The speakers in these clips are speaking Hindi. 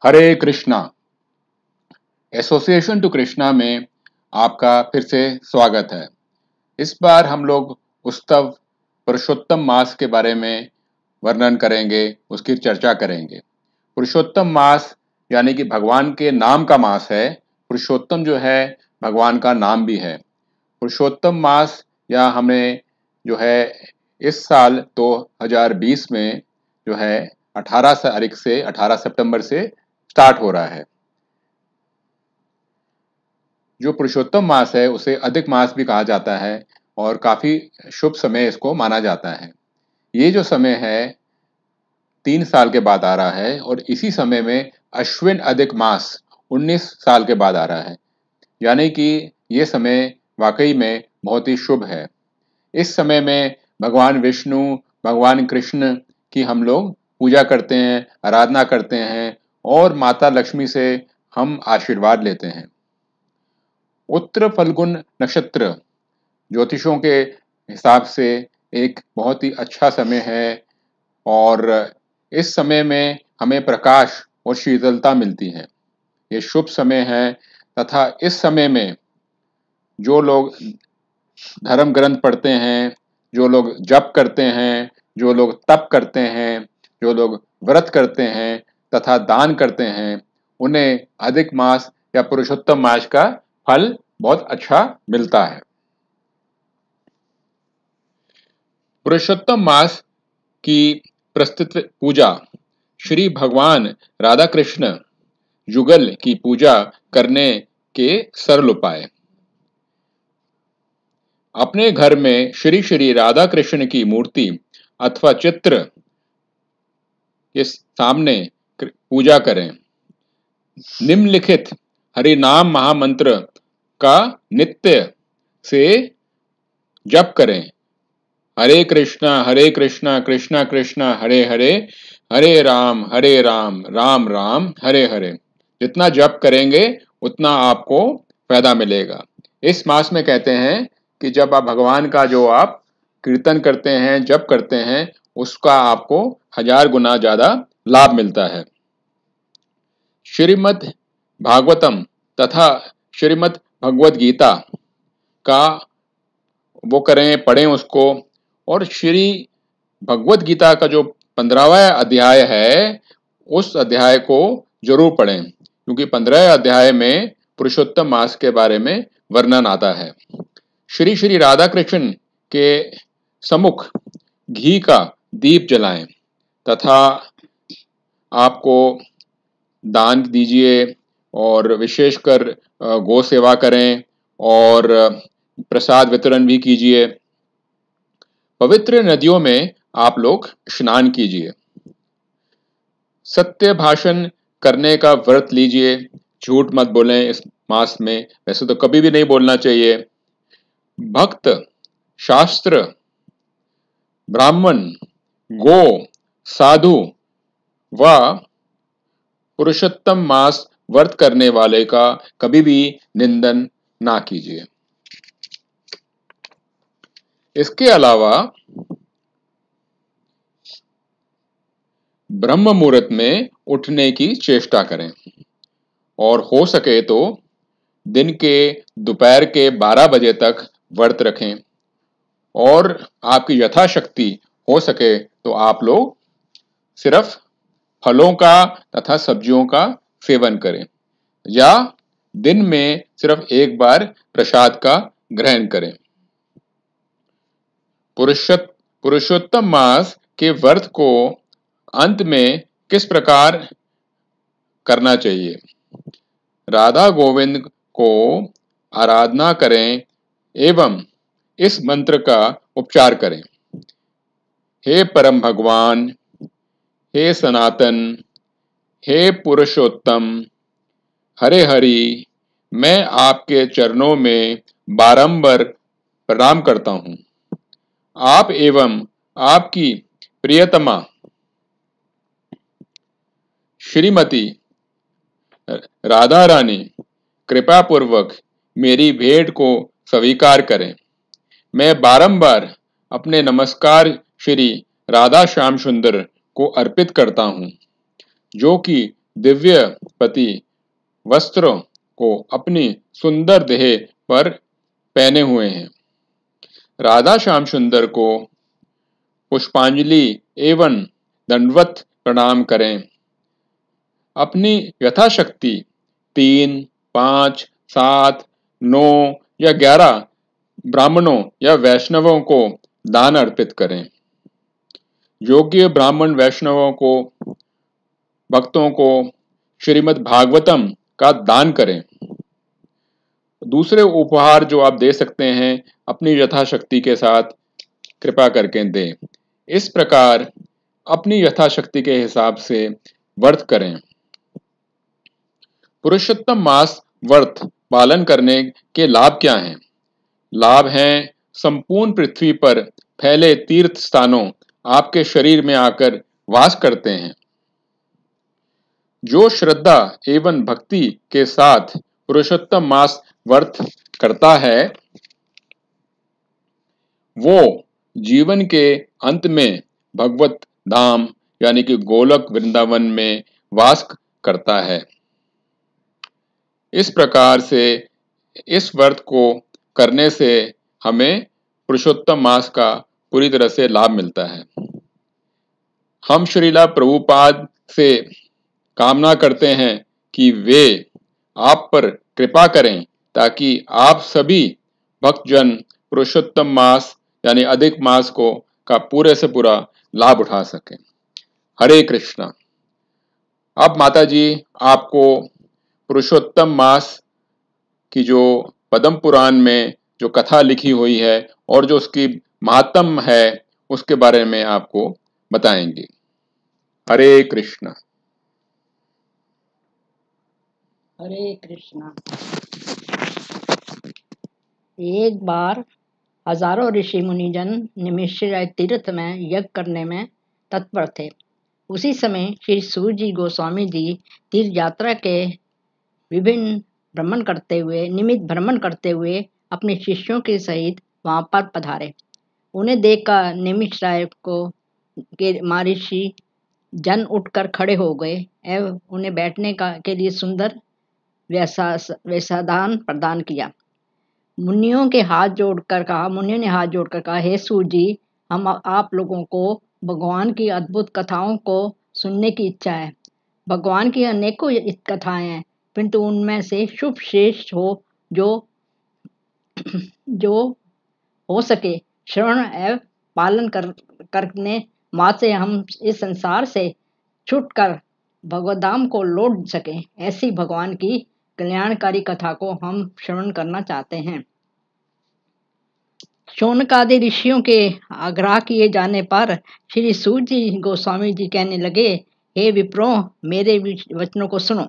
Hare Krishna. Association to Krishna में आपका फिर से स्वागत है। इस बार हम लोग उस्तव पुरुषोत्तम मास के बारे में वर्णन करेंगे, उसकी चर्चा करेंगे। पुरुषोत्तम मास यानी कि भगवान के नाम का मास है। पुरुषोत्तम जो है भगवान का नाम भी है। पुरुषोत्तम मास या हमें जो है इस साल 2020 में जो है 18 तारीख से 18 सितंबर से स्टार्ट हो रहा है। जो पुरुषोत्तम मास है उसे अधिक मास भी कहा जाता है और काफी शुभ समय इसको माना जाता है। ये जो समय है 3 साल के बाद आ रहा है और इसी समय में अश्विन अधिक मास 19 साल के बाद आ रहा है, यानी कि ये समय वाकई में बहुत ही शुभ है। इस समय में भगवान विष्णु, भगवान कृष्ण की हम लोग पूजा करते हैं, आराधना करते हैं और माता लक्ष्मी से हम आशीर्वाद लेते हैं। उत्तर फल्गुन नक्षत्र ज्योतिषों के हिसाब से एक बहुत ही अच्छा समय है और इस समय में हमें प्रकाश और शीतलता मिलती है। ये शुभ समय है तथा इस समय में जो लोग धर्म ग्रंथ पढ़ते हैं, जो लोग जप करते हैं, जो लोग तप करते हैं, जो लोग व्रत करते हैं तथा दान करते हैं, उन्हें अधिक मास या पुरुषोत्तम मास का फल बहुत अच्छा मिलता है। पुरुषोत्तम मास की प्रस्तुत पूजा श्री भगवान राधा कृष्ण युगल की पूजा करने के सरल उपाय। अपने घर में श्री श्री राधा कृष्ण की मूर्ति अथवा चित्र के सामने पूजा करें। निम्नलिखित हरि नाम महामंत्र का नित्य से जप करें। हरे कृष्णा कृष्णा कृष्णा हरे हरे, हरे राम राम राम हरे हरे। जितना जप करेंगे उतना आपको फायदा मिलेगा। इस मास में कहते हैं कि जब आप भगवान का जो आप कीर्तन करते हैं, जप करते हैं, उसका आपको 1000 गुना ज्यादा लाभ मिलता है। श्रीमद् भागवतम तथा श्रीमद् भगवद गीता का वो करें, पढ़ें उसको। और श्री भगवद गीता का जो 15वां अध्याय है उस अध्याय को जरूर पढ़ें, क्योंकि 15वें अध्याय में पुरुषोत्तम मास के बारे में वर्णन आता है। श्री श्री राधा कृष्ण के सम्मुख घी का दीप जलाएं तथा आपको दान दीजिए और विशेषकर गौ सेवा करें और प्रसाद वितरण भी कीजिए। पवित्र नदियों में आप लोग स्नान कीजिए। सत्य भाषण करने का व्रत लीजिए। झूठ मत बोलें इस मास में, वैसे तो कभी भी नहीं बोलना चाहिए। भक्त, शास्त्र, ब्राह्मण, गो, साधु व पुरुषोत्तम मास व्रत करने वाले का कभी भी निंदन ना कीजिए। इसके अलावा ब्रह्म मुहूर्त में उठने की चेष्टा करें और हो सके तो दिन के दोपहर के 12 बजे तक व्रत रखें और आपकी यथाशक्ति हो सके तो आप लोग सिर्फ फलों का तथा सब्जियों का सेवन करें या दिन में सिर्फ एक बार प्रसाद का ग्रहण करें। पुरुषोत्तम मास के व्रत को अंत में किस प्रकार करना चाहिए? राधा गोविंद को आराधना करें एवं इस मंत्र का उच्चार करें। हे परम भगवान, हे सनातन, हे पुरुषोत्तम, हरे हरि, मैं आपके चरणों में बारंबार प्रणाम करता हूँ। आप एवं आपकी प्रियतमा श्रीमती राधा रानी कृपा पूर्वक मेरी भेंट को स्वीकार करें। मैं बारंबार अपने नमस्कार श्री राधा श्याम सुंदर को अर्पित करता हूँ, जो कि दिव्य पति वस्त्रों को अपनी सुंदर देह पर पहने हुए हैं। राधा श्याम सुंदर को पुष्पांजलि एवं दंडवत प्रणाम करें। अपनी यथाशक्ति 3, 5, 7, 9 या 11 ब्राह्मणों या वैष्णवों को दान अर्पित करें। योग्य ब्राह्मण वैष्णवों को भक्तों को श्रीमद् भागवतम का दान करें। दूसरे उपहार जो आप दे सकते हैं अपनी यथाशक्ति के साथ कृपा करके दें। इस प्रकार अपनी यथाशक्ति के हिसाब से व्रत करें। पुरुषोत्तम मास व्रत पालन करने के लाभ क्या हैं? लाभ हैं संपूर्ण पृथ्वी पर फैले तीर्थ स्थानों आपके शरीर में आकर वास करते हैं। जो श्रद्धा एवं भक्ति के साथ पुरुषोत्तम मास व्रत करता है वो जीवन के अंत में भगवत धाम यानी कि गोलक वृंदावन में वास करता है। इस प्रकार से इस व्रत को करने से हमें पुरुषोत्तम मास का पूरी तरह से लाभ मिलता है। हम श्रीला प्रभुपाद से कामना करते हैं कि वे आप पर कृपा करें ताकि आप सभी भक्तजन पुरुषोत्तम मास यानी अधिक मास का पूरे से पूरा लाभ उठा सकें। हरे कृष्णा। अब माता जी आपको पुरुषोत्तम मास की जो पद्म पुराण में जो कथा लिखी हुई है और जो उसकी महात्म है उसके बारे में आपको बताएंगे। हरे कृष्णा। हरे कृष्णा। एक बार हजारों ऋषि मुनिजन निमिषराय तीर्थ में यज्ञ करने में तत्पर थे। उसी समय श्री सूर्य गोस्वामी जी तीर्थ यात्रा के विभिन्न निमित्त भ्रमण करते हुए अपने शिष्यों के सहित वहां पर पधारे। उन्हें देखकर निमिषराय को के महर्षि जन उठकर खड़े हो गए एवं उन्हें बैठने के लिए सुंदर वेशादान प्रदान किया। मुनियों ने हाथ जोड़कर कहा, हे सूर्य जी, हम आप लोगों को भगवान की अद्भुत कथाओं को सुनने की इच्छा है। भगवान की अनेकों कथाएं हैं, किंतु उनमें से शुभ श्रेष्ठ हो जो हो सके श्रवण एवं पालन करने मात्र हम इस संसार से छूटकर भगवद्धाम को लौट सके, ऐसी भगवान की कल्याणकारी कथा को हम श्रवण करना चाहते हैं। शौनक आदि ऋषियों के आग्रह किए जाने पर श्री सूर्य गोस्वामी जी कहने लगे, हे विप्रो, मेरे वचनों को सुनो।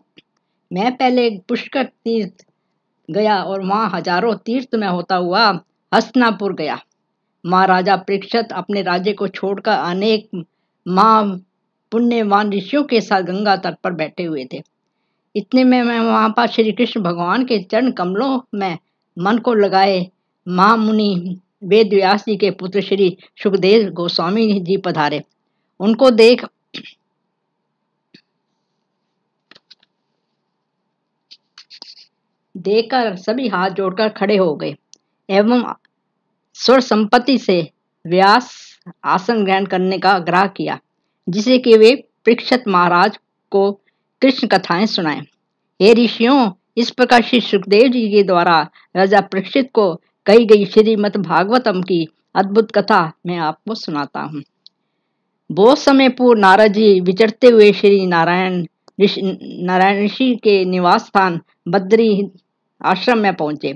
मैं पहले पुष्कर तीर्थ गया और वहां हजारों तीर्थ में होता हुआ हस्तिनापुर गया। महाराजा परीक्षित अपने राज्य को छोड़कर अनेक पुण्यवान ऋषियों के साथ गंगा तट पर बैठे हुए थे। इतने में मैं वहां पर श्री कृष्ण भगवान के चरण कमलों में मन को लगाए महामुनि वेद व्यास जी के पुत्र श्री सुखदेव गोस्वामी जी पधारे। उनको देखकर सभी हाथ जोड़कर खड़े हो गए एवं स्वर संपत्ति से व्यास आसन ग्रहण करने का आग्रह किया, जिसे कि वे परीक्षित महाराज को कृष्ण कथाएं सुनाएं। हे ऋषियों, इस प्रकार श्री सुखदेव जी के द्वारा राजा परीक्षित को कही गई श्रीमद् भागवतम की अद्भुत कथा मैं आपको सुनाता हूँ। बहुत समय पूर्व नारद जी विचरते हुए श्री नारायण ऋषि के निवास स्थान बद्री आश्रम में पहुंचे।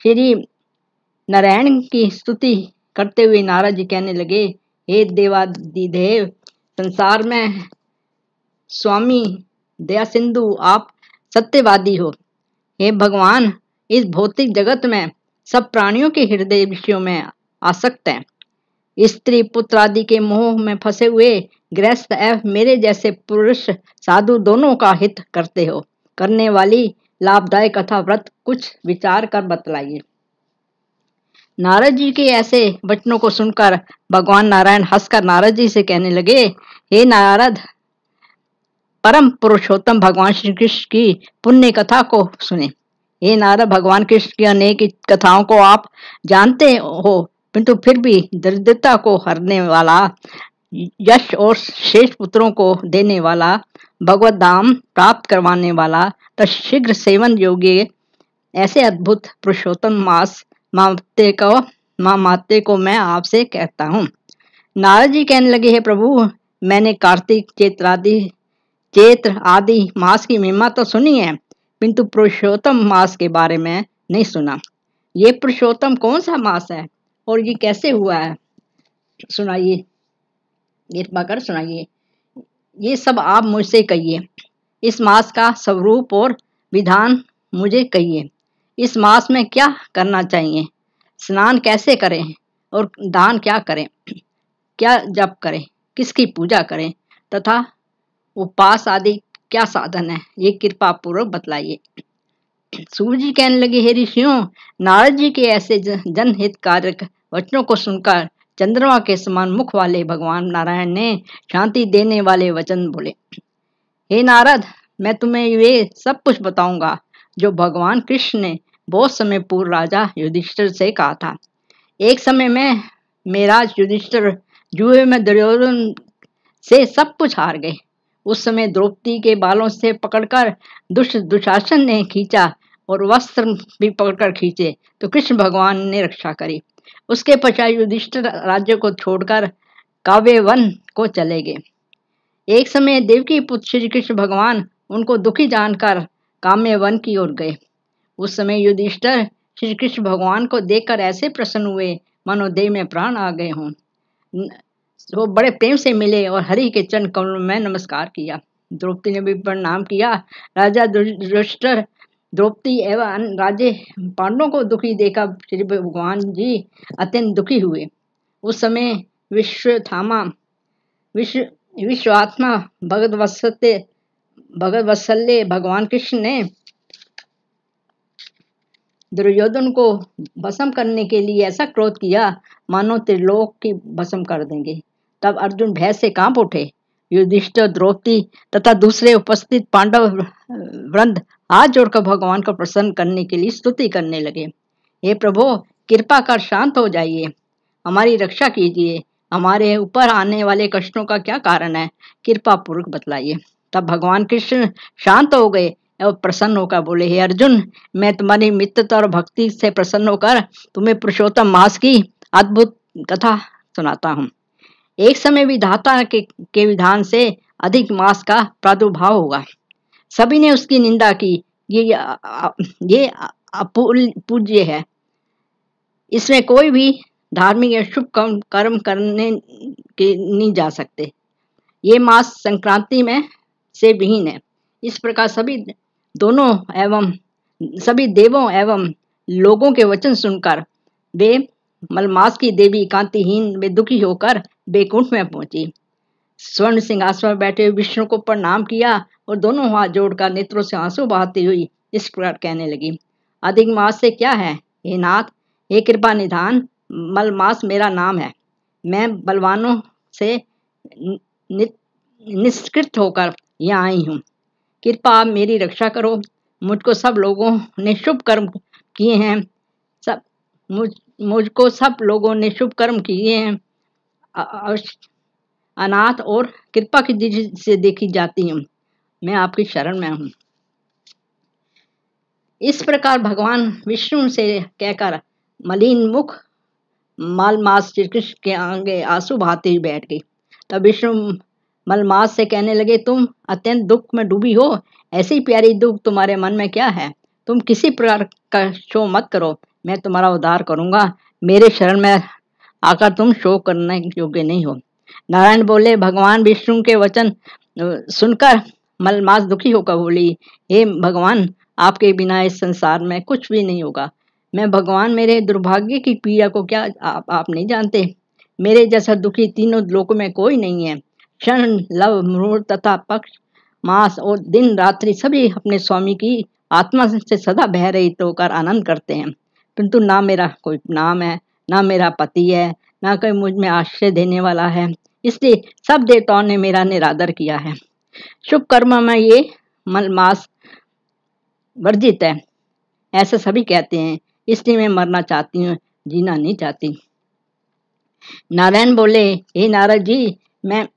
श्री नारायण की स्तुति करते हुए नारद जी कहने लगे, हे देवादिदेव, संसार में स्वामी दया सिंधु, आप सत्यवादी हो। हे भगवान, इस भौतिक जगत में सब प्राणियों के हृदय विषयों में आसक्त हैं। स्त्री पुत्र आदि के मोह में फंसे हुए गृहस्थ एवं मेरे जैसे पुरुष साधु दोनों का हित करने वाली लाभदायक कथा व्रत कुछ विचार कर बतलाइए। नारद जी के ऐसे वचनों को सुनकर भगवान नारायण हंसकर नारद जी से कहने लगे, हे नारद, परम पुरुषोत्तम भगवान श्री कृष्ण की पुण्य कथा को सुने। हे नारद, भगवान कृष्ण की अनेक कथाओं को आप जानते हो, किंतु फिर भी दरिद्रता को हरने वाला, यश और शेष पुत्रों को देने वाला, भगवत धाम प्राप्त करवाने वाला तो शीघ्र सेवन योग्य ऐसे अद्भुत पुरुषोत्तम माते को मैं आपसे कहता हूँ। नारद जी कहने लगे, हे प्रभु, मैंने कार्तिक चैत्र आदि मास की महिमा तो सुनी है, किंतु पुरुषोत्तम मास के बारे में नहीं सुना। ये पुरुषोत्तम कौन सा मास है और ये कैसे हुआ है, सुनाइए, कृपा कर सुनाइए। ये सब आप मुझसे कहिए। इस मास का स्वरूप और विधान मुझे कहिए। इस मास में क्या करना चाहिए, स्नान कैसे करें और दान क्या करें, क्या जप करें, किसकी पूजा करें तथा उपवास आदि क्या साधन है, ये कृपा पूर्वक बतलाइए। सूर्य जी कहने लगे, हे ऋषियों, नारद जी के ऐसे जनहितकारक वचनों को सुनकर चंद्रमा के समान मुख वाले भगवान नारायण ने शांति देने वाले वचन बोले। हे नारद, मैं तुम्हें वे सब कुछ बताऊंगा जो भगवान कृष्ण ने बहुत समय पूर्व राजा युधिष्ठिर से कहा था। एक समय में मेरा युधिष्ठिर जुए में दुर्योधन से सब कुछ हार गए। उस समय द्रौपदी के बालों से पकड़कर दुशासन ने खींचा और वस्त्र भी पकड़कर खींचे तो कृष्ण भगवान ने रक्षा करी। उसके पश्चात युधिष्ठिर राज्य को छोड़कर काव्य वन को चले गए। एक समय देवकी पुत्र श्री कृष्ण भगवान उनको दुखी जानकर काम्य वन की ओर गए। उस समय युधिष्ठिर श्री कृष्ण भगवान को देखकर ऐसे प्रसन्न हुए मानो देह में प्राण आ गए हों। वो बड़े प्रेम से मिले और हरि के चरण कमलों में नमस्कार किया। द्रौपदी ने भी प्रणाम किया। राजा युधिष्ठिर द्रौपदी एवं राजे पांडवों को दुखी देखा श्री भगवान जी अत्यंत दुखी हुए। उस समय विश्वात्मा भगवत्सल्य भगवान कृष्ण ने दुर्योधन को भस्म करने के लिए ऐसा क्रोध किया मानो त्रिलोक की भस्म कर देंगे। तब अर्जुन भय से कांप उठे। युधिष्ठिर, द्रौपदी तथा दूसरे उपस्थित पांडव वृंद हाथ जोड़कर भगवान को प्रसन्न करने के लिए स्तुति करने लगे। हे प्रभु, कृपा कर शांत हो जाइए, हमारी रक्षा कीजिए, हमारे ऊपर आने वाले कष्टों का क्या कारण है, कृपा पूर्वक बतलाइए। तब भगवान कृष्ण शांत हो गए और प्रसन्न होकर बोले, हे अर्जुन, मैं तुम्हारी मित्रता और भक्ति से प्रसन्न होकर तुम्हें पुरुषोत्तम मास की अद्भुत कथा सुनाता हूँ। एक समय विधाता के विधान से अधिक मास का प्रादुर्भाव होगा। सभी ने उसकी निंदा की। ये अपूज्य है, इसमें कोई भी धार्मिक या शुभ कर्म करने के नहीं जा सकते। ये मास संक्रांति में से विहीन है। इस प्रकार सभी देवों एवं लोगों के वचन सुनकर वे मलमास की देवी कांतिहीन वे दुखी होकर बैकुंठ में पहुंची। स्वर्ण सिंहासन पर बैठे विष्णु को प्रणाम किया और दोनों हाथ जोड़कर नेत्रों से आंसू बहाती हुई इस प्रकार कहने लगी, अधिक मास से क्या है, हे नाथ, हे कृपा निधान, मलमास मेरा नाम है। मैं बलवानों से निष्कृत होकर यहाँ आई हूँ। कृपा आप मेरी रक्षा करो। मुझको सब लोगों ने शुभ कर्म किए हैं। मुझको सब लोगों ने शुभ कर्म किए हैं। अनाथ और कृपा की दृष्टि से देखी जाती हूँ। मैं आपकी शरण में हूँ। इस प्रकार भगवान विष्णु से कहकर मलिन मुख मलमास श्री कृष्ण के आगे आंसू बहाते हुए बैठ गई। तब विष्णु मलमास से कहने लगे, तुम अत्यंत दुख में डूबी हो, ऐसी प्यारी दुख तुम्हारे मन में क्या है? तुम किसी प्रकार का शोक मत करो, मैं तुम्हारा उद्धार करूंगा। मेरे शरण में आकर तुम शोक करने योग्य नहीं हो। नारायण बोले। भगवान विष्णु के वचन सुनकर मलमास दुखी होकर बोली, हे भगवान, आपके बिना इस संसार में कुछ भी नहीं होगा। मैं भगवान, मेरे दुर्भाग्य की पीड़ा को क्या आप नहीं जानते? मेरे जैसा दुखी तीनों लोकों में कोई नहीं है। क्षण, लव, मुहूर्त तथा पक्ष, मास और दिन रात्रि सभी अपने स्वामी की आत्मा से सदा बह रहित होकर आनंद करते हैं, किंतु ना मेरा कोई नाम है, ना मेरा पति है, ना कोई मुझ में आश्रय देने वाला है। इसलिए सब देवताओं ने मेरा निरादर किया है। शुभ कर्म में ये मलमास वर्जित है, ऐसा सभी कहते हैं, इसलिए मैं मरना चाहती हूँ, जीना नहीं चाहती। नारायण बोले, हे नारद जी, मैं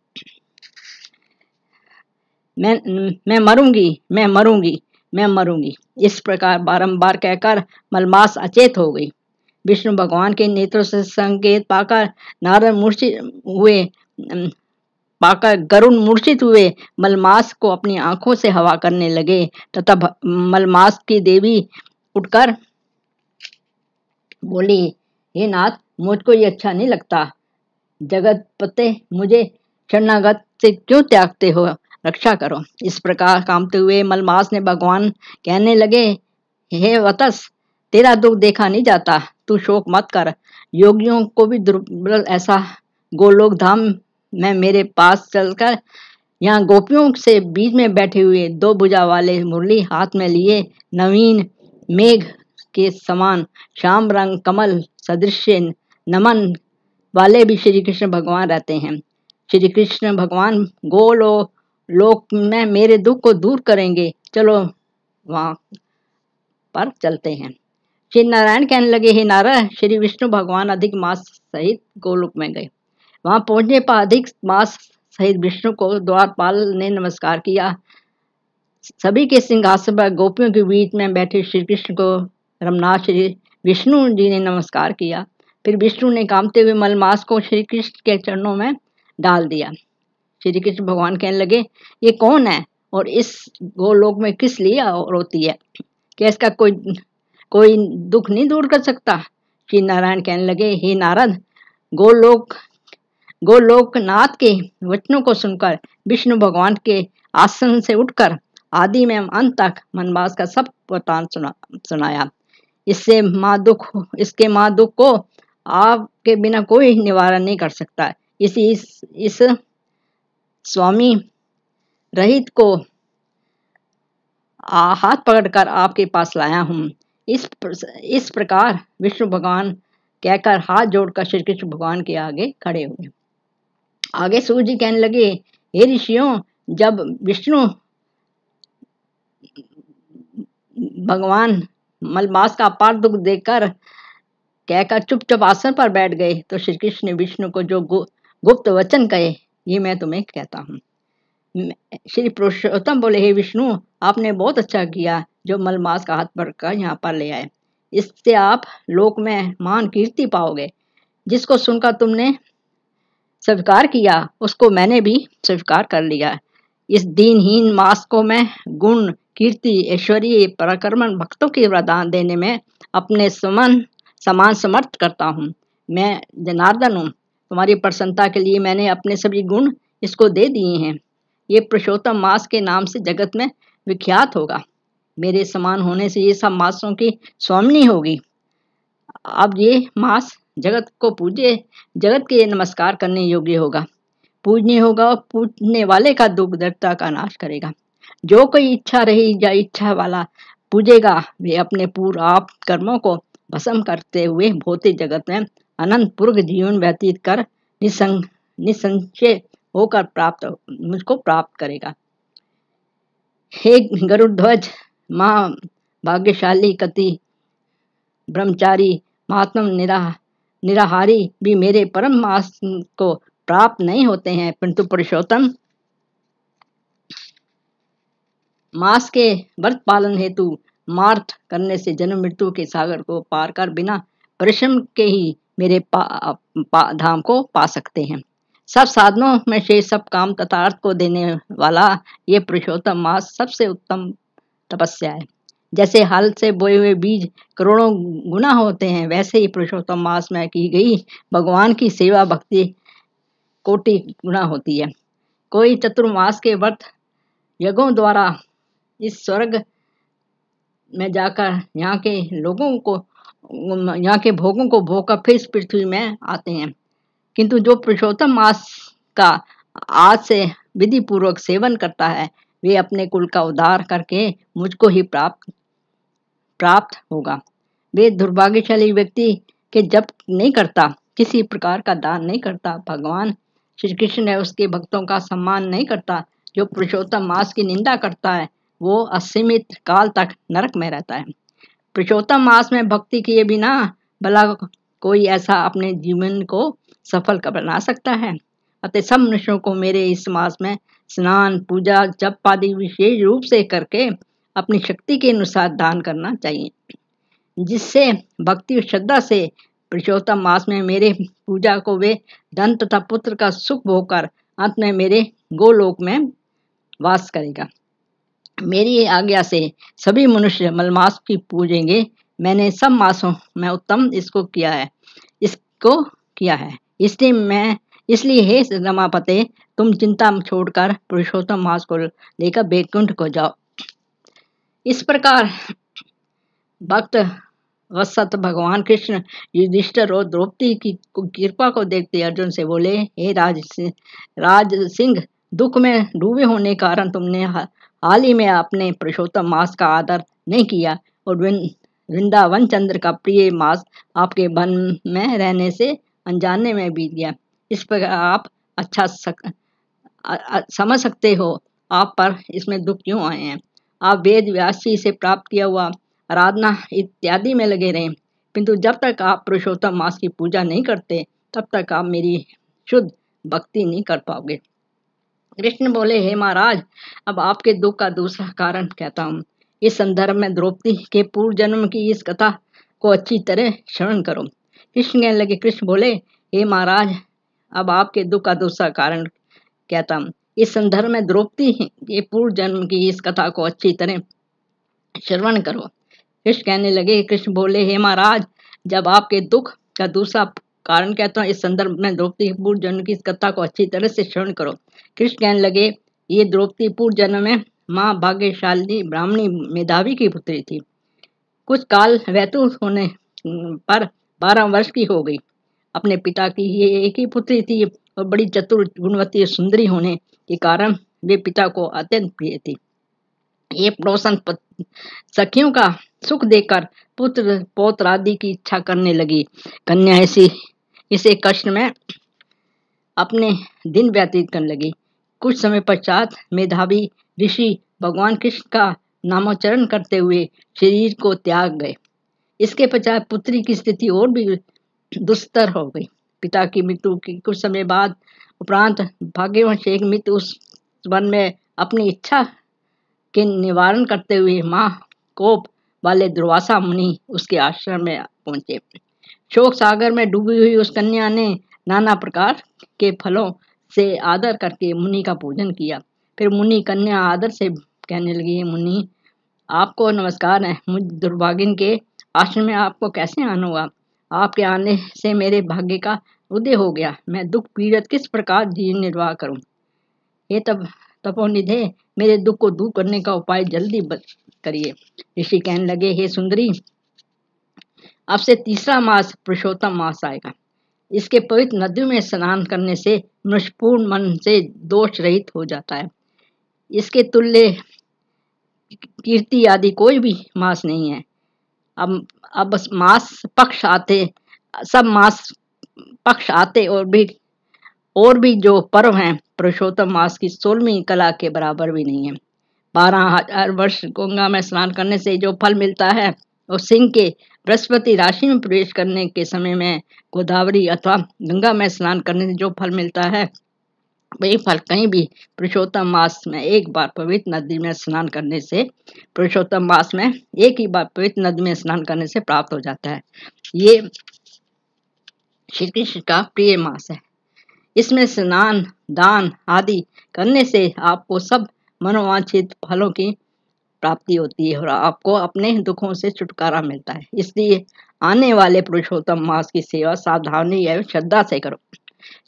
मैं मरूंगी, मैं मरूंगी, मैं मरूंगी। इस प्रकार बारंबार कहकर मलमास अचेत हो गई। विष्णु भगवान के नेत्रों से संकेत पाकर नारद मूर्छित हुए पाकर गरुड़ मूर्छित हुए मलमास को अपनी आंखों से हवा करने लगे तथा मलमास की देवी उठकर बोली, हे नाथ, मुझको ये अच्छा नहीं लगता। जगत पते, मुझे शरणागत से क्यों त्यागते हो, रक्षा करो। इस प्रकार कामते हुए मलमास ने भगवान कहने लगे, हे वत्स, तेरा दुख देखा नहीं जाता, तू शोक मत कर। योगियों को भी दुर्बल ऐसा गोलोक धाम में मेरे पास चलकर यहाँ गोपियों से बीच में बैठे हुए दो भुजा वाले मुरली हाथ में लिए नवीन मेघ के समान श्याम रंग कमल सदृश नमन वाले भी श्री कृष्ण भगवान रहते हैं। श्री कृष्ण भगवान लोक में मेरे दुख को दूर करेंगे, चलो वहां पर चलते हैं। श्री नारायण कहने लगे, हे नारद, श्री विष्णु भगवान अधिक मास सहित गोलोक में गए। वहां पहुंचने पर अधिक मास सहित विष्णु को द्वारपाल ने नमस्कार किया। सभी के सिंहासन पर गोपियों के बीच में बैठे श्री कृष्ण को रमनाथ श्री विष्णु जी ने नमस्कार किया। फिर विष्णु ने कामते हुए मलमास को श्री कृष्ण के चरणों में डाल दिया। श्री कृष्ण भगवान कहने लगे, ये कौन है और इस गोलोक में किस लिए रोती है? क्या इसका कोई दुख नहीं दूर कर सकता? श्री नारायण कहने लगे, हे नारद, गोलोकनाथ के वचनों को सुनकर विष्णु भगवान के आसन से उठकर आदि में अंत तक मनमास का सब वृतांत सुनाया। इसके माँ दुख को आपके बिना कोई निवारण नहीं कर सकता। इस स्वामी रहित को हाथ पकड़कर आपके पास लाया हूँ। इस प्रकार विष्णु भगवान कहकर हाथ जोड़कर श्री कृष्ण भगवान के आगे खड़े हुए। आगे सूर्य जी कहने लगे, हे ऋषियों, जब विष्णु भगवान मलमास का अपार दुख देखकर कहकर चुपचाप आसन पर बैठ गए तो श्री कृष्ण ने विष्णु को जो गुप्त वचन कहे, ये मैं तुम्हें कहता हूँ। श्री पुरुषोत्तम बोले, हे विष्णु, आपने बहुत अच्छा किया जो मलमास का हाथ पकड़कर यहाँ पर ले आए। इससे आप लोक में महान कीर्ति पाओगे। जिसको सुनकर तुमने स्वीकार किया उसको मैंने भी स्वीकार कर लिया। इस दीनहीन मास को मैं गुण, कीर्ति, ऐश्वर्य, पराक्रमण भक्तों के वरदान देने में अपने समान समर्थ करता हूँ। मैं जनार्दन हूँ, तुम्हारी प्रसन्नता के लिए मैंने अपने सभी गुण इसको दे दिए हैं। ये पुरुषोत्तम मास के नाम से जगत में विख्यात होगा। मेरे समान होने से ये सब मासों की स्वामिनी होगी। अब ये मास जगत को पूजे, जगत के नमस्कार करने योग्य होगा, पूजनीय होगा और पूजने वाले का दुख दरिद्रता का नाश करेगा। जो कोई इच्छा रही या इच्छा वाला पूजेगा, वे अपने पूर्व कर्मों को भस्म करते हुए भौतिक जगत में अनंत पूर्व जीवन व्यतीत कर निसंशय होकर मुझको प्राप्त करेगा। हे गरुड़ध्वज, माँ भाग्यशाली कति ब्रह्मचारी महात्मा निराहारी भी मेरे परम मास को प्राप्त नहीं होते हैं, परंतु पुरुषोत्तम मास के व्रत पालन हेतु मार्थ करने से जन्म मृत्यु के सागर को पार कर बिना परिश्रम के ही मेरे धाम को पा सकते हैं। सब साधनों में से सब काम तथा अर्थ को देने वाला ये पुरुषोत्तम मास सबसे उत्तम तपस्या है। जैसे हल से बोए हुए बीज करोड़ों गुना होते हैं, वैसे ही पुरुषोत्तम मास में की गई भगवान की सेवा भक्ति कोटि गुना होती है। कोई चतुर्मास के व्रत यज्ञों द्वारा इस स्वर्ग में जाकर यहाँ के भोगों को भोगकर फिर इस पृथ्वी में आते हैं, किंतु जो पुरुषोत्तम मास का आज से विधि पूर्वक सेवन करता है, वे अपने कुल का उद्धार करके मुझको ही प्राप्त होगा। वे दुर्भाग्यशाली व्यक्ति के जप नहीं करता, किसी प्रकार का दान नहीं करता, भगवान श्री कृष्ण ने उसके भक्तों का सम्मान नहीं करता, जो पुरुषोत्तम मास की निंदा करता है वो असीमित काल तक नरक में रहता है। पुरुषोत्तम मास में भक्ति किए बिना भला कोई ऐसा अपने जीवन को सफल बना सकता है। अतः सब मनुष्यों को मेरे इस मास में स्नान, पूजा, जप आदि विशेष रूप से करके अपनी शक्ति के अनुसार दान करना चाहिए, जिससे भक्ति और श्रद्धा से पुरुषोत्तम मास में मेरे पूजा को वे धन तथा पुत्र का सुख भोग कर अंत में मेरे गोलोक में वास करेगा। मेरी आज्ञा से सभी मनुष्य मलमास की पूजेंगे। मैंने सब मासों में उत्तम इसको किया है। इसलिए हे रमापते, तुम चिंता छोड़कर पुरुषोत्तम मास को लेकर बैकुंठ को जाओ। इस प्रकार भक्त वत्सत भगवान कृष्ण युधिष्ठिर और द्रौपदी की कृपा को देखते अर्जुन से बोले, हे राज सिंह, दुख में डूबे होने कारण तुमने हाल ही में अपने पुरुषोत्तम मास का आदर नहीं किया और वृंदावन चंद्र का प्रिय मास आपके वन में रहने से अनजाने में बीत गया। इस प्रकार आप समझ सकते हो आप पर इसमें दुख क्यों आए हैं। आप वेद व्यास जी से प्राप्त किया हुआ आराधना इत्यादि में लगे रहें, किंतु जब तक आप पुरुषोत्तम मास की पूजा नहीं करते तब तक आप मेरी शुद्ध भक्ति नहीं कर पाओगे। कृष्ण बोले, हे महाराज, अब आपके दुख का दूसरा कारण कहता हूँ। इस संदर्भ में द्रौपदी के पूर्व जन्म की इस कथा को अच्छी तरह श्रवण करो। कृष्ण बोले, हे महाराज, अब आपके दुख का दूसरा कारण कहता हूँ। इस संदर्भ में द्रौपदी के पूर्व जन्म की इस कथा को अच्छी तरह श्रवण करो। कृष्ण बोले, हे महाराज, जब आपके दुख का दूसरा कारण कहता हूँ, इस संदर्भ में द्रौपदी के पूर्व जन्म की इस कथा को अच्छी तरह से श्रवण करो। कृष्ण कहने लगे, ये द्रौपदी पूर्व जन्म में माँ भाग्यशाली ब्राह्मणी मेधावी की पुत्री थी। कुछ काल व्यतीत होने पर 12 वर्ष की हो गई। अपने पिता की ये एक ही पुत्री थी और बड़ी चतुर, गुणवती, सुंदरी होने के कारण वे पिता को अत्यंत प्रिय थी। ये पड़ोसन सखियों का सुख देखकर पुत्र पौत्र आदि की इच्छा करने लगी। कन्या इसे कष्ट में अपने दिन व्यतीत करने लगी। कुछ समय पश्चात मेधावी ऋषि भगवान कृष्ण का नामोच्चारण करते हुए शरीर को त्याग गए। इसके पश्चात पुत्री की स्थिति और भी दुस्तर हो गई। पिता की मृत्यु के कुछ समय बाद उपरांत भाग्यवश एक मित्र उस वन में अपनी इच्छा के निवारण करते हुए माँ कोप वाले दुर्वासा मुनि उसके आश्रम में पहुंचे। शोक सागर में डूबी हुई उस कन्या ने नाना प्रकार के फलों से आदर करके मुनि का पूजन किया। फिर मुनि कन्या आदर से कहने लगी, मुनि, आपको नमस्कार है। मुझ दुर्भागिन के आश्रम में आपको कैसे आना हुआ? आपके आने से मेरे भाग्य का उदय हो गया। मैं दुख पीड़ित किस प्रकार जीवन निर्वाह करूं? ये तपोनिधे, मेरे दुख को दूर करने का उपाय जल्दी करिए। ऋषि कहने लगे, हे सुंदरी, अब से तीसरा मास पुरुषोत्तम मास आएगा। इसके पवित्र नदियों में स्नान करने से मनुष्य पूर्ण मन से दोष रहित हो जाता है। इसके तुल्य कीर्ति आदि कोई भी मास नहीं है। अब मास पक्ष आते सब मास पक्ष आते और भी जो पर्व हैं पुरुषोत्तम मास की 16वीं कला के बराबर भी नहीं है। 12,000 वर्ष गंगा में स्नान करने से जो फल मिलता है और सिंह के बृहस्पति राशि में प्रवेश करने के समय में गोदावरी अथवा गंगा में स्नान करने से जो फल मिलता है वही फल कहीं भी पुरुषोत्तम मास में एक बार पवित्र नदी में स्नान करने से पुरुषोत्तम मास में एक ही बार पवित्र नदी में स्नान करने से प्राप्त हो जाता है। ये श्री कृष्ण का प्रिय मास है। इसमें स्नान, दान आदि करने से आपको सब मनोवांछित फलों की प्राप्ति होती है और आपको अपने दुखों से छुटकारा मिलता है। इसलिए आने वाले पुरुषोत्तम मास की सेवा सावधानी एवं श्रद्धा से करो।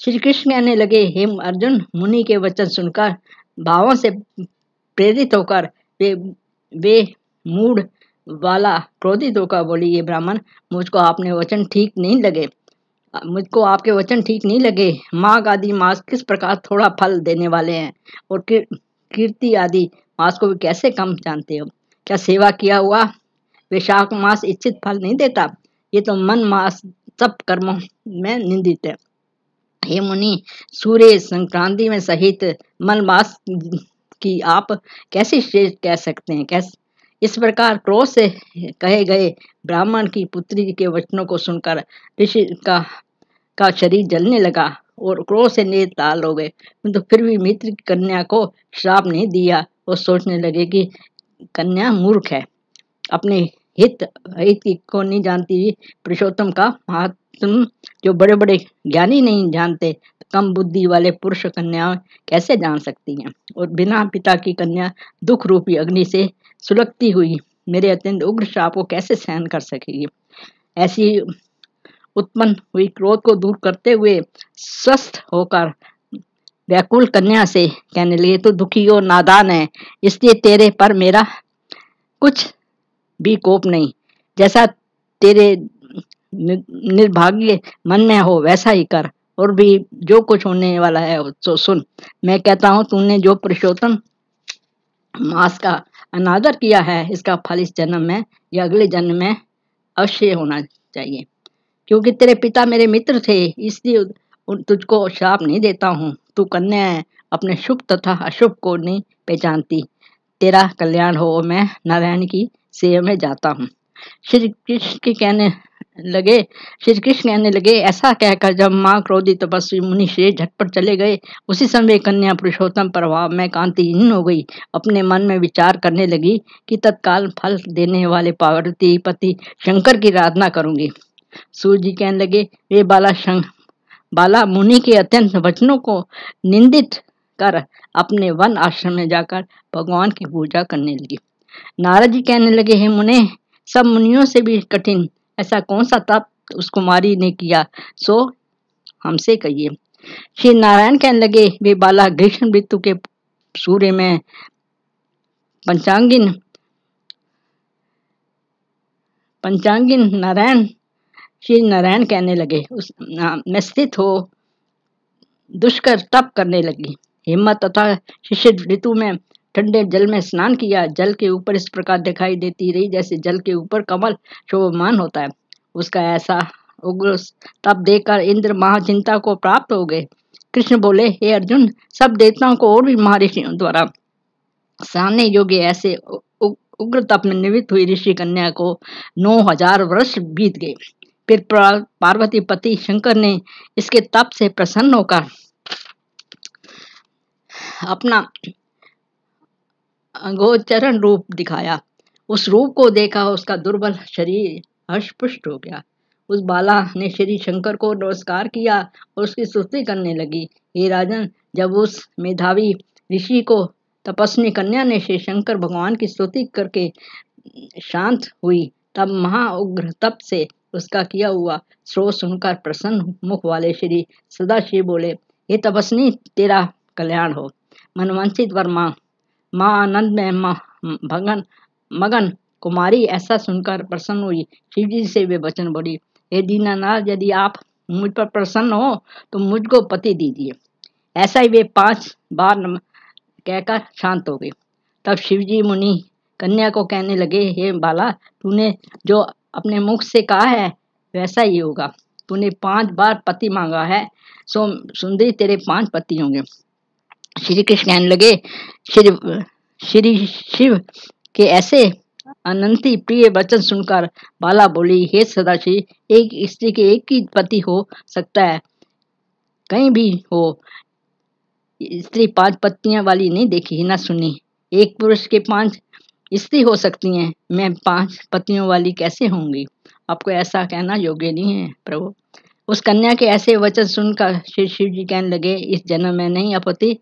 श्री कृष्ण कहने लगे, हे अर्जुन, मुनि के वचन सुनकर भावों से प्रेरित होकर वे मूड वाला क्रोधित होकर बोली, ये ब्राह्मण, मुझको आपके वचन ठीक नहीं लगे। माघ आदि मास किस प्रकार थोड़ा फल देने वाले हैं और कीर्ति आदि मास को भी कैसे कम जानते हो? क्या सेवा किया हुआ वैशाख मास इच्छित फल नहीं देता? ये तो मन मास सब कर्मों में निंदित है। हे मुनि, सूर्य संक्रांति में सहित मन मास कि आप कैसे श्रेष्ठ कह सकते हैं। कैसे इस प्रकार क्रोध से कहे गए ब्राह्मण की पुत्री के वचनों को सुनकर ऋषि का शरीर जलने लगा और क्रोध से नेत्र लाल हो गए, किंतु फिर भी मित्र की कन्या को श्राप नहीं दिया। वो सोचने लगे कि कन्या मूर्ख है, अपने हित हित को नहीं जानती, पुरुषोत्तम का महात्म जो बड़े बड़े ज्ञानी नहीं जानते, कम बुद्धि वाले पुरुष कन्या कैसे जान सकती हैं। और बिना पिता की कन्या दुख रूपी अग्नि से सुलगती हुई मेरे अत्यंत उग्र श्राप को कैसे सहन कर सकेगी। ऐसी उत्पन्न हुई क्रोध को दूर करते हुए स्वस्थ होकर व्याकुल कन्या से कहने लगे, तो दुखी और नादान है, इसलिए तेरे पर मेरा कुछ भी कोप नहीं। जैसा तेरे निर्भाग्य मन में हो वैसा ही कर, और भी जो कुछ होने वाला है तो सुन। मैं कहता हूँ तूने जो पुरुषोत्तम मास का अनादर किया है, इसका फल इस जन्म में या अगले जन्म में अवश्य होना चाहिए। क्योंकि तेरे पिता मेरे मित्र थे, इसलिए तुझको श्राप नहीं देता हूँ। तू कन्या है, अपने शुभ तथा अशुभ को नहीं पहचानती। तेरा कल्याण हो, मैं नारायण की सेवा में जाता हूँ। श्री कृष्ण कहने लगे, ऐसा कहकर जब माँ क्रोधी तपस्वी मुनि श्रेष्ठ झटपट चले गए, उसी समय कन्या पुरुषोत्तम प्रभाव में कांतिहीन हो गई। अपने मन में विचार करने लगी कि तत्काल फल देने वाले पार्वती पति शंकर की आराधना करूंगी। सूर्य जी कहने लगे, वे बाला मुनि के अत्यंत वचनों को निंदित कर अपने वन आश्रम में जाकर भगवान की पूजा करने लगी। नारद जी कहने लगे, हे मुने, सब मुनियों से भी कठिन ऐसा कौन सा तप उस कुमारी ने किया, सो हमसे कहिए। श्री नारायण कहने लगे, वे बाला ग्रीष्म ऋतु के सूर्य में पंचांगिन नारायण श्री नारायण कहने लगे, उस में स्थित हो दुष्कर तप करने लगी। हिम्मत तथा शिशिर ऋतु में ठंडे जल में स्नान किया। जल के ऊपर इस प्रकार दिखाई देती रही जैसे जल के ऊपर कमल शोभमान होता है। उसका ऐसा उग्र तप देखकर इंद्र महाचिंता को प्राप्त हो गए। कृष्ण बोले, हे अर्जुन, सब देवताओं को और भी महर्षियों द्वारा सामने योग्य ऐसे उग्र तप में निवृत्त हुई ऋषि कन्या को 9000 वर्ष बीत गए। फिर पार्वती पति शंकर ने इसके तप से प्रसन्न होकर अपना अगोचरण रूप दिखाया। उस रूप को देखा उसका दुर्बल शरीर हर्षपुष्ट हो गया। उस बाला ने श्री शंकर को नमस्कार किया और उसकी स्तुति करने लगी। हे राजन, जब उस मेधावी ऋषि को तपस्वी कन्या ने श्री शंकर भगवान की स्तुति करके शांत हुई, तब महाउग्र तप से उसका किया हुआ स्रोत सुनकर प्रसन्न मुख वाले श्री सदाशिव बोले, हे तपस्वी, तेरा कल्याण हो। मनवांछित वर माँ आनंद में मगन कुमारी ऐसा सुनकर प्रसन्न हुई। शिव जी से वे वचन बोली, हे दीनानाथ, यदि आप मुझ पर प्रसन्न हो तो मुझको पति दीजिए। ऐसा ही वे 5 बार कहकर शांत हो गए। तब शिवजी मुनि कन्या को कहने लगे, हे बाला, तूने जो अपने मुख से कहा है वैसा ही होगा। तूने 5 बार पति मांगा है, सो सुंदरी तेरे 5 पति होंगे। श्री कृष्ण कहने लगे, श्री शिव के ऐसे अनंती प्रिय वचन सुनकर बाला बोली, हे सदाशिव, एक स्त्री के एक ही पति हो सकता है, कहीं भी हो। स्त्री 5 पत्नियां वाली नहीं देखी न सुनी। एक पुरुष के 5 स्त्री हो सकती हैं, मैं 5 पतियों वाली कैसे होंगी? आपको ऐसा कहना योग्य नहीं है प्रभु। उस कन्या के ऐसे वचन सुनकर श्री शिव जी कहने लगे, इस जन्म में नहीं अपति,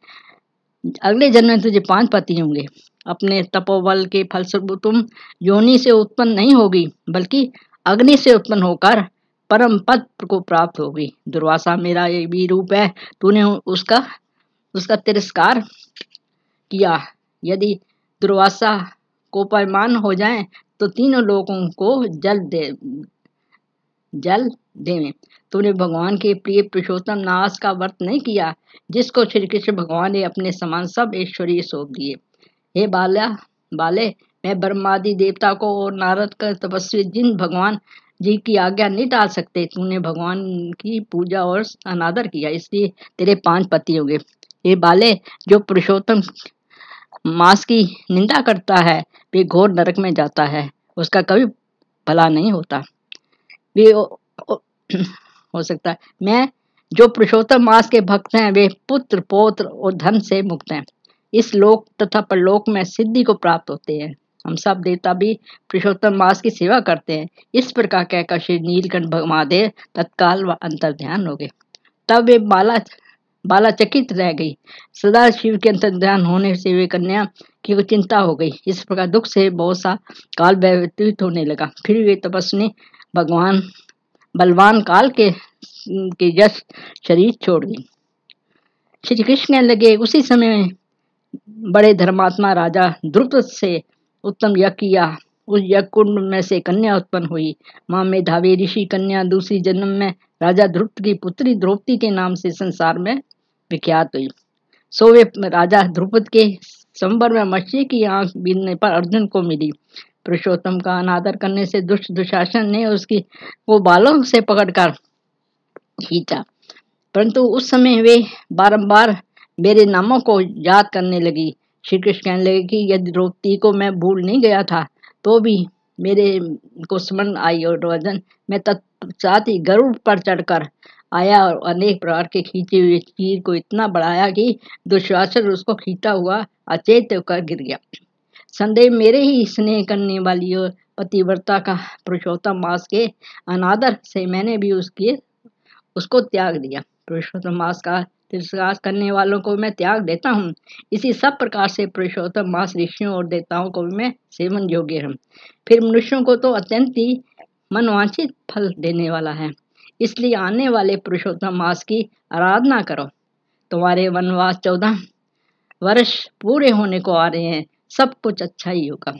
अगले जन्म में तुझे 5 पति होंगे। अपने तपोबल के फलस्वरूप तुम योनि से उत्पन्न नहीं होगी, बल्कि अग्नि से उत्पन्न होकर परम पद को प्राप्त होगी। दुर्वासा मेरा ये भी रूप है, तूने उसका तिरस्कार किया। यदि दुर्वासा कोपायमान हो जाए तो तीनों लोगों को जल देवें। तूने भगवान के प्रिय पुरुषोत्तम नाश का व्रत नहीं किया, जिसको श्री कृष्ण भगवान ने अपने समान सब ऐश्वर्य सौंप दिए। हे बाले, मैं ब्रह्मादि देवता को और नारद का तपस्वी जिन भगवान जी की आज्ञा नहीं टाल सकते, तूने भगवान की पूजा और अनादर किया, इसलिए तेरे 5 पति होंगे। हे बाले, जो पुरुषोत्तम मांस की निंदा करता है वे घोर नरक में जाता है, उसका कभी भला नहीं होता। वे हो सकता है मैं जो पुरुषोत्तम मास के भक्त हैं वे पुत्र पौत्र और धन से मुक्त हैं, इस लोक तथा परलोक में सिद्धि को प्राप्त होते हैं। हम सब देवता भी पुरुषोत्तम मास की सेवा करते हैं। इस प्रकार कहकर श्री नीलकंठ महादेव तत्काल व अंतर्ध्यान हो गए। तब वे बालाचकित रह गई। सदा शिव के अंतर्ध्यान होने से वे कन्या की चिंता हो गई। इस प्रकार दुख से बहुत सा काल व्यतीत होने लगा। फिर वे तपस्वी भगवान बलवान काल के यश शरीर छोड़ दी। श्री कृष्ण लगे उसी समय बड़े धर्मात्मा राजा द्रुपद से उत्तम यज्ञ किया। उस यज्ञ कुंड में से कन्या उत्पन्न हुई। मां मेधावी ऋषि कन्या दूसरी जन्म में राजा द्रुपद की पुत्री द्रौपदी के नाम से संसार में विख्यात हुई। सो वे राजा द्रुपद के संबर में मछली की आंख बीनने पर अर्जुन को मिली। पुरुषोत्तम का अनादर करने से दुष्ट दुशासन ने उसकी वो बालों से पकड़कर खींचा, परंतु उस समय वे बारंबार मेरे नामों को याद करने लगी। श्री कृष्ण कहने लगे कि यदि द्रौपदी को मैं भूल नहीं गया था तो भी मेरे को स्मरण आई, और अर्जुन मैं तत्पश्चात ही गरुड़ पर चढ़कर आया और अनेक प्रकार के खींचे हुए तीर को इतना बढ़ाया कि दुशासन उसको खींचा हुआ अचेत होकर गिर गया। संदेह मेरे ही स्नेह करने वाली और पतिव्रता का पुरुषोत्तम मास के अनादर से मैंने भी उसको त्याग दिया। पुरुषोत्तम मास का तिरस्कार करने वालों को मैं त्याग देता हूँ। इसी सब प्रकार से पुरुषोत्तम मास ऋषियों और देवताओं को भी मैं सेवन योग्य हूँ। फिर मनुष्यों को तो अत्यंत ही मनवांछित फल देने वाला है। इसलिए आने वाले पुरुषोत्तम मास की आराधना करो। तुम्हारे वनवास 14 वर्ष पूरे होने को आ रहे हैं, सब कुछ अच्छा ही होगा।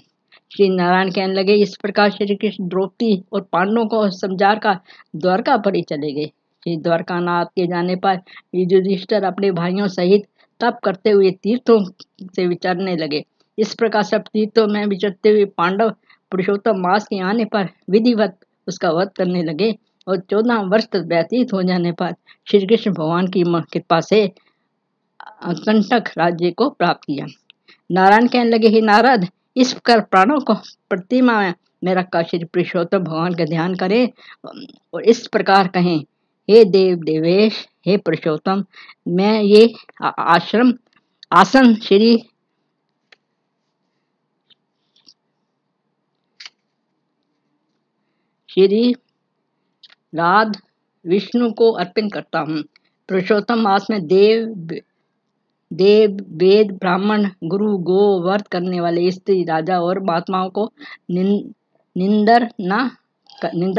श्री नारायण कहने लगे इस प्रकार श्री कृष्ण द्रौपदी और पांडवों को समझा कर द्वारका पर ही चले गए। श्री द्वारकानाथ के जाने पर युधिष्ठिर अपने भाइयों सहित तप करते हुए तीर्थों से विचरने लगे। इस प्रकार सब तीर्थों में विचरते हुए पांडव पुरुषोत्तम मास के आने पर विधिवत उसका वध करने लगे और 14 वर्ष तक व्यतीत हो जाने पर श्री कृष्ण भगवान की कृपा से कंटक राज्य को प्राप्त किया। नारायण कहने लगे हे नारद, इस प्रकार प्राणों को प्रतिमा में रखकर श्री पुरुषोत्तम भगवान का ध्यान करें और इस प्रकार कहें, हे देव देवेश, हे पुरुषोत्तम, मैं ये आसन श्री राध विष्णु को अर्पण करता हूँ। पुरुषोत्तम मास में देव वेद ब्राह्मण गुरु गो व्रत करने वाले स्त्री राजा और महात्माओं को निंदा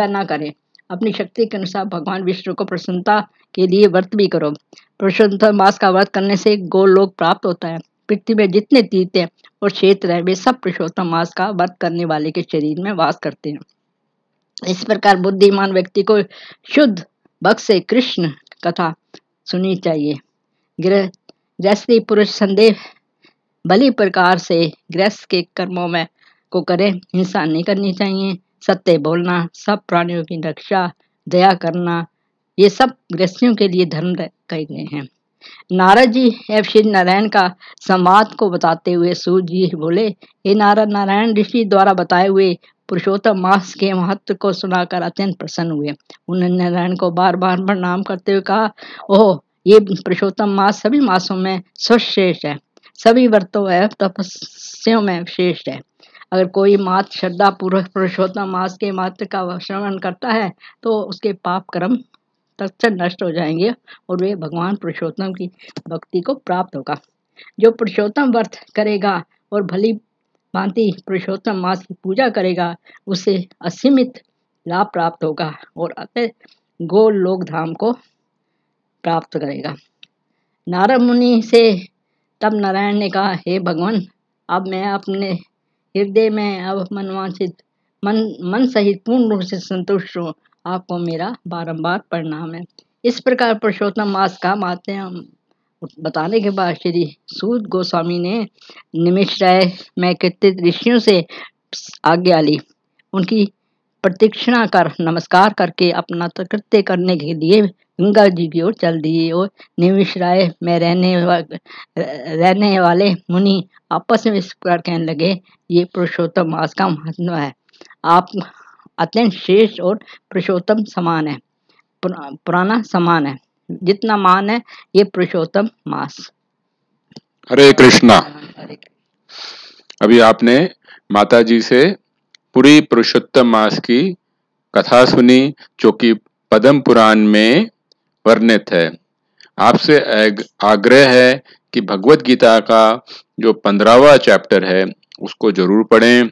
ना करें। अपनी शक्ति के अनुसार भगवान विष्णु को प्रसन्नता के लिए व्रत भी करो। पुरुषोत्तम मास का व्रत करने से गोलोक प्राप्त होता है। पृथ्वी में जितने तीर्थ और क्षेत्र है वे सब पुरुषोत्तम मास का व्रत करने वाले के शरीर में वास करते हैं। इस प्रकार बुद्धिमान व्यक्ति को शुद्ध भक्त से कृष्ण कथा सुननी चाहिए। गृहस्थी पुरुष संदेह भली प्रकार से गृहस्थ के कर्मों में को करे। हिंसा नहीं करनी चाहिए, सत्य बोलना, सब प्राणियों की रक्षा, दया करना, ये सब गृहस्थियों के लिए धर्म कहे गए हैं। नारद जी एवं श्री नारायण का संवाद को बताते हुए सूर्य जी बोले, हे नारद, नारायण ऋषि द्वारा बताए हुए पुरुषोत्तम मास के महत्व को सुनाकर अत्यंत प्रसन्न हुए। उन्होंने नारायण को बार बार प्रणाम करते हुए कहा, ओह, ये पुरुषोत्तम मास सभी मासों में सर्वश्रेष्ठ है, सभी व्रतों एवं तपस्याओं में श्रेष्ठ है। अगर कोई मात श्रद्धा पूर्वक पुरुषोत्तम मास के महत्व का श्रवण करता है तो उसके पाप कर्म तत्क्षण नष्ट हो जाएंगे और वे भगवान पुरुषोत्तम की भक्ति को प्राप्त होगा। जो पुरुषोत्तम व्रत करेगा और भली भांति पुरुषोत्तम मास की पूजा करेगा उसे असीमित लाभ प्राप्त होगा और अतः गोल लोक धाम को प्राप्त करेगा। नारद मुनि से तब नारायण ने कहा, हे भगवान, अब मैं अपने हृदय में अब मन सहित पूर्ण रूप से संतुष्ट हूँ। आपको मेरा बारंबार प्रणाम है। इस प्रकार पुरुषोत्तम मास का माहात्म्य बताने के बाद श्री सूत गोस्वामी ने निमिषराय में कृतित ऋषियों से आज्ञा ली। उनकी प्रदक्षिणा कर नमस्कार करके अपना कृत्य करने के लिए गंगा जी की ओर चल दिए और निमिषराय में रहने वाले मुनि आपस में इस प्रकार कहने लगे, ये पुरुषोत्तम मास का महत्व है। आप अत्यंत श्रेष्ठ और पुरुषोत्तम समान है, पुराना समान है, जितना मान है ये पुरुषोत्तम मास। हरे कृष्णा। अभी आपने माता जी से पूरी पुरुषोत्तम मास की कथा सुनी, जो कि पद्म पुराण में वर्णित है। आपसे आग्रह है कि भगवत गीता का जो 15वां चैप्टर है उसको जरूर पढ़ें,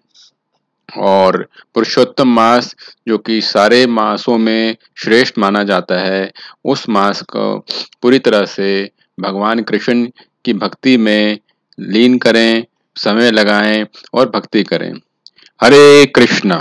और पुरुषोत्तम मास जो कि सारे मासों में श्रेष्ठ माना जाता है, उस मास को पूरी तरह से भगवान कृष्ण की भक्ति में लीन करें, समय लगाएं और भक्ति करें। हरे कृष्णा।